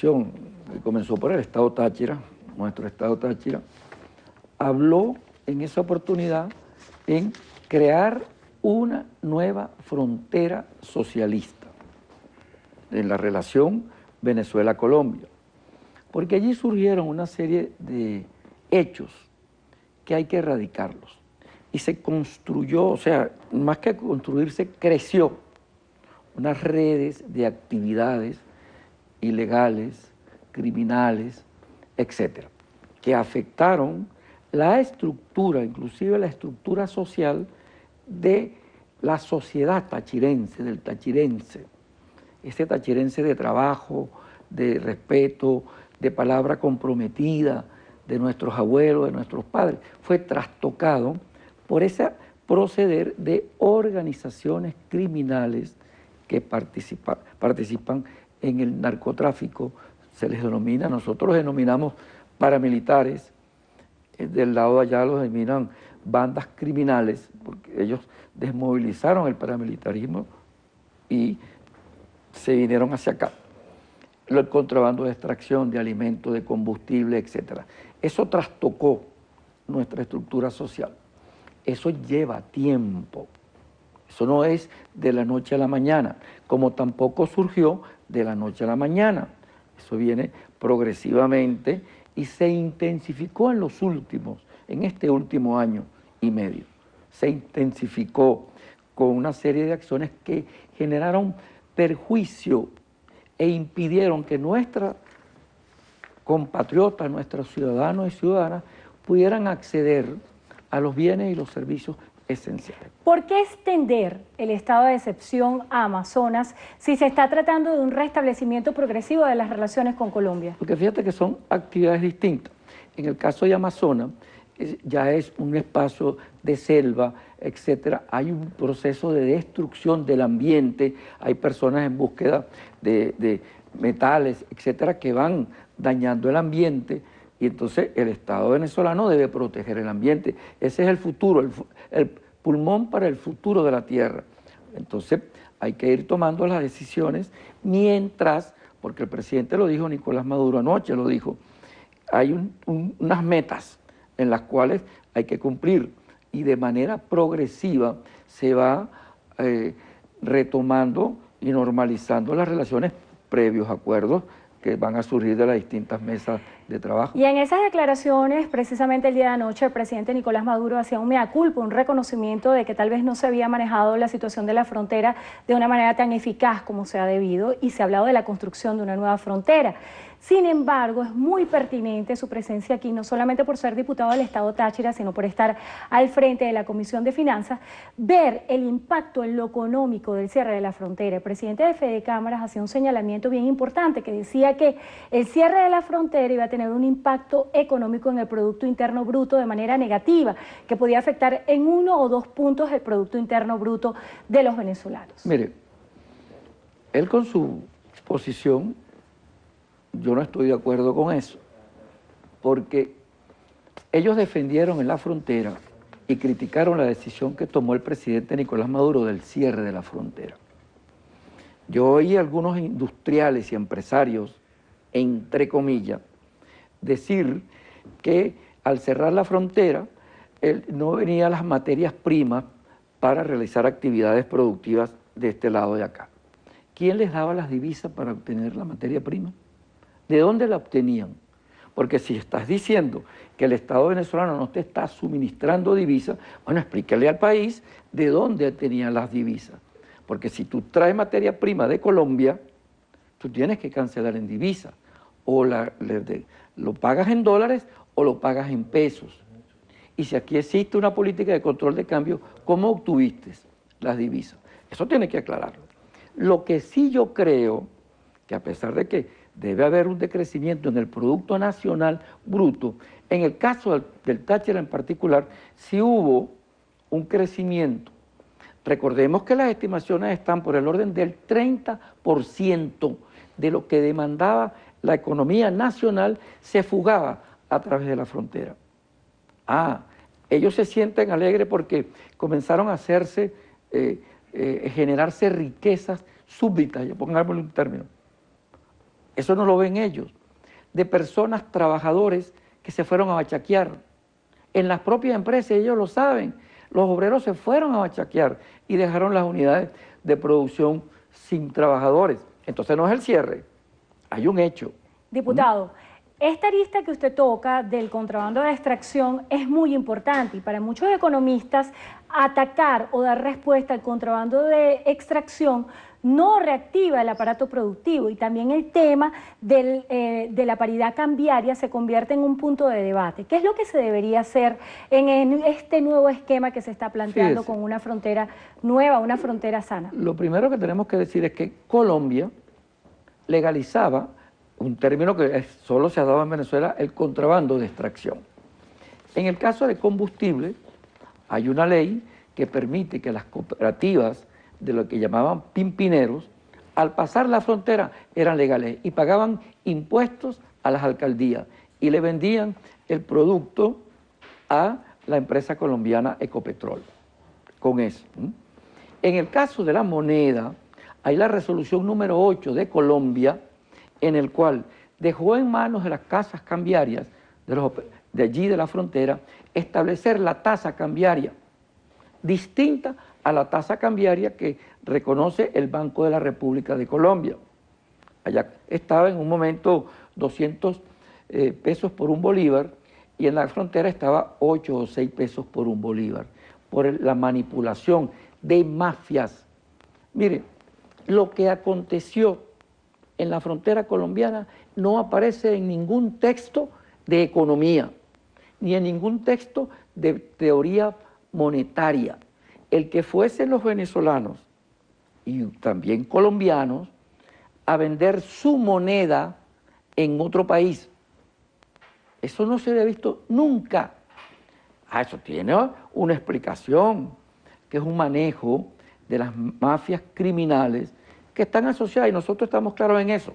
que comenzó por el Estado Táchira, nuestro Estado Táchira, habló en esa oportunidad en crear una nueva frontera socialista en la relación Venezuela-Colombia, porque allí surgieron una serie de hechos que hay que erradicarlos. Y se construyó, o sea, más que construirse, creció unas redes de actividades ilegales, criminales, etcétera, que afectaron la estructura, inclusive la estructura social de la sociedad tachirense, del tachirense. Ese tachirense de trabajo, de respeto, de palabra comprometida, de nuestros abuelos, de nuestros padres, fue trastocado por ese proceder de organizaciones criminales que participan en el narcotráfico. Se les denomina, nosotros los denominamos paramilitares, del lado de allá los denominan bandas criminales, porque ellos desmovilizaron el paramilitarismo y se vinieron hacia acá. El contrabando de extracción de alimentos, de combustible, etc. Eso trastocó nuestra estructura social. Eso lleva tiempo. Eso no es de la noche a la mañana, como tampoco surgió de la noche a la mañana. Eso viene progresivamente y se intensificó en este último año y medio. Se intensificó con una serie de acciones que generaron perjuicio e impidieron que nuestros compatriotas, nuestros ciudadanos y ciudadanas pudieran acceder a los bienes y los servicios esenciales. ¿Por qué extender el estado de excepción a Amazonas si se está tratando de un restablecimiento progresivo de las relaciones con Colombia? Porque fíjate que son actividades distintas. En el caso de Amazonas, ya es un espacio de selva, etcétera. Hay un proceso de destrucción del ambiente, hay personas en búsqueda de metales, etcétera, que van dañando el ambiente, y entonces el Estado venezolano debe proteger el ambiente. Ese es el futuro, el pulmón para el futuro de la tierra. Entonces hay que ir tomando las decisiones mientras, porque el presidente lo dijo, Nicolás Maduro anoche lo dijo, hay unas metas en las cuales hay que cumplir y de manera progresiva se va retomando y normalizando las relaciones previos acuerdos que van a surgir de las distintas mesas de trabajo. Y en esas declaraciones, precisamente el día de anoche, el presidente Nicolás Maduro hacía un mea culpa, un reconocimiento de que tal vez no se había manejado la situación de la frontera de una manera tan eficaz como se ha debido, y se ha hablado de la construcción de una nueva frontera. Sin embargo, es muy pertinente su presencia aquí, no solamente por ser diputado del Estado Táchira, sino por estar al frente de la Comisión de Finanzas, ver el impacto en lo económico del cierre de la frontera. El presidente de Fede Cámaras hacía un señalamiento bien importante que decía que el cierre de la frontera iba a tener un impacto económico en el Producto Interno Bruto de manera negativa, que podía afectar en 1 o 2 puntos el Producto Interno Bruto de los venezolanos. Mire, él con su posición, yo no estoy de acuerdo con eso, porque ellos defendieron en la frontera y criticaron la decisión que tomó el presidente Nicolás Maduro del cierre de la frontera. Yo oí a algunos industriales y empresarios, entre comillas, decir que al cerrar la frontera no venían las materias primas para realizar actividades productivas de este lado de acá. ¿Quién les daba las divisas para obtener la materia prima? ¿De dónde la obtenían? Porque si estás diciendo que el Estado venezolano no te está suministrando divisas, bueno, explícale al país de dónde tenían las divisas. Porque si tú traes materia prima de Colombia, tú tienes que cancelar en divisas. O lo pagas en dólares o lo pagas en pesos. Y si aquí existe una política de control de cambio, ¿cómo obtuviste las divisas? Eso tiene que aclararlo. Lo que sí yo creo, que a pesar de que debe haber un decrecimiento en el Producto Nacional Bruto, en el caso del Táchira en particular, sí hubo un crecimiento. Recordemos que las estimaciones están por el orden del 30% de lo que demandaba la economía nacional se fugaba a través de la frontera. Ellos se sienten alegres porque comenzaron a generarse riquezas súbditas, ya pongámosle un término, eso no lo ven ellos, de personas, trabajadores que se fueron a bachaquear. En las propias empresas ellos lo saben, los obreros se fueron a bachaquear y dejaron las unidades de producción sin trabajadores. Entonces no es el cierre, hay un hecho. Diputado, esta arista que usted toca del contrabando de extracción es muy importante y para muchos economistas atacar o dar respuesta al contrabando de extracción no reactiva el aparato productivo y también el tema de la paridad cambiaria se convierte en un punto de debate. ¿Qué es lo que se debería hacer en este nuevo esquema que se está planteando con una frontera nueva, una frontera sana? Lo primero que tenemos que decir es que Colombia legalizaba un término que solo se ha dado en Venezuela, el contrabando de extracción. En el caso de combustible, hay una ley que permite que las cooperativas de lo que llamaban pimpineros, al pasar la frontera eran legales y pagaban impuestos a las alcaldías y le vendían el producto a la empresa colombiana Ecopetrol, con eso. En el caso de la moneda, hay la resolución número 8 de Colombia, en el cual dejó en manos de las casas cambiarias de allí de la frontera establecer la tasa cambiaria distinta a la tasa cambiaria que reconoce el Banco de la República de Colombia. Allá estaba en un momento 200 pesos por un bolívar y en la frontera estaba 8 o 6 pesos por un bolívar, por la manipulación de mafias. Mire, lo que aconteció en la frontera colombiana no aparece en ningún texto de economía, ni en ningún texto de teoría monetaria. El que fuesen los venezolanos y también colombianos a vender su moneda en otro país, eso no se había visto nunca. Eso tiene una explicación, que es un manejo de las mafias criminales que están asociadas, y nosotros estamos claros en eso,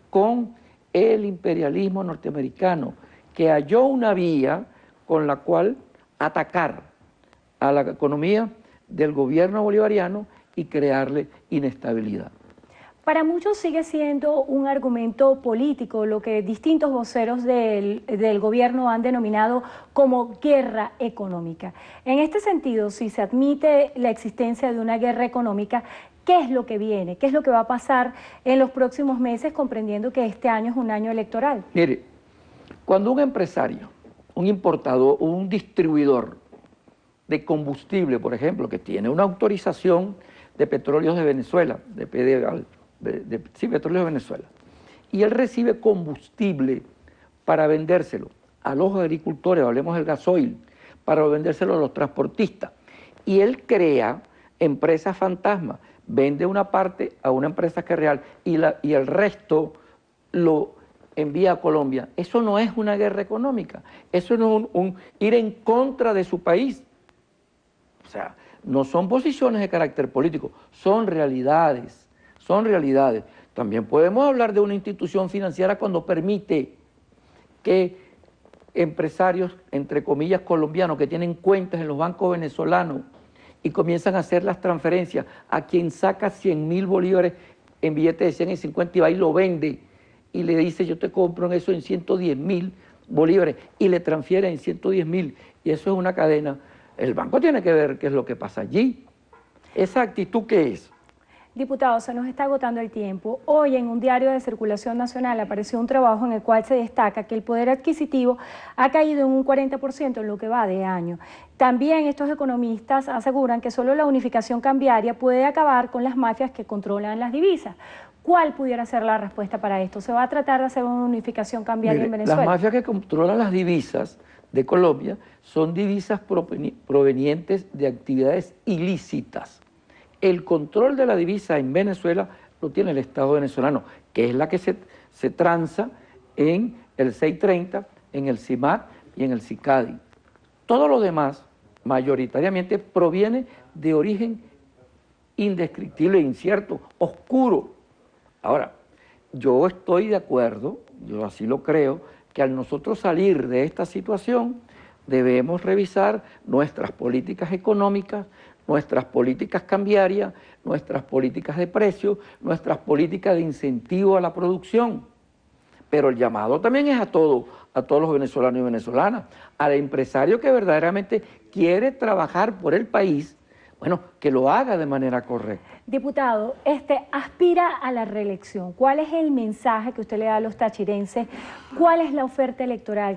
con el imperialismo norteamericano, que halló una vía con la cual atacar a la economía del gobierno bolivariano y crearle inestabilidad. Para muchos sigue siendo un argumento político lo que distintos voceros del gobierno han denominado como guerra económica. En este sentido, si se admite la existencia de una guerra económica, ¿qué es lo que viene? ¿Qué es lo que va a pasar en los próximos meses, comprendiendo que este año es un año electoral? Mire, cuando un empresario, un importador, un distribuidor de combustible, por ejemplo, que tiene una autorización de Petróleos de Venezuela, de Petróleos de Venezuela, y él recibe combustible para vendérselo a los agricultores, hablemos del gasoil, para vendérselo a los transportistas, y él crea empresas fantasmas, vende una parte a una empresa que es real y el resto lo envía a Colombia. Eso no es una guerra económica, eso no es un ir en contra de su país. O sea, no son posiciones de carácter político, son realidades, son realidades. También podemos hablar de una institución financiera cuando permite que empresarios, entre comillas, colombianos, que tienen cuentas en los bancos venezolanos y comienzan a hacer las transferencias a quien saca 100.000 bolívares en billetes de 100 y 50 y va y lo vende y le dice yo te compro en eso en 110.000 bolívares y le transfiere en 110.000 y eso es una cadena. El banco tiene que ver qué es lo que pasa allí. ¿Esa actitud qué es? Diputado, se nos está agotando el tiempo. Hoy en un diario de circulación nacional apareció un trabajo en el cual se destaca que el poder adquisitivo ha caído en un 40% en lo que va de año. También estos economistas aseguran que solo la unificación cambiaria puede acabar con las mafias que controlan las divisas. ¿Cuál pudiera ser la respuesta para esto? ¿Se va a tratar de hacer una unificación cambiaria en Venezuela? Las mafias que controlan las divisas de Colombia son divisas provenientes de actividades ilícitas. El control de la divisa en Venezuela lo tiene el Estado venezolano, que es la que se transa en el 630, en el CIMAC y en el CICADI. Todo lo demás, mayoritariamente, proviene de origen indescriptible, incierto, oscuro. Ahora, yo estoy de acuerdo, yo así lo creo, que al nosotros salir de esta situación debemos revisar nuestras políticas económicas, nuestras políticas cambiarias, nuestras políticas de precios, nuestras políticas de incentivo a la producción. Pero el llamado también es a todos los venezolanos y venezolanas, al empresario que verdaderamente quiere trabajar por el país, bueno, que lo haga de manera correcta. Diputado, aspira a la reelección. ¿Cuál es el mensaje que usted le da a los tachirenses? ¿Cuál es la oferta electoral?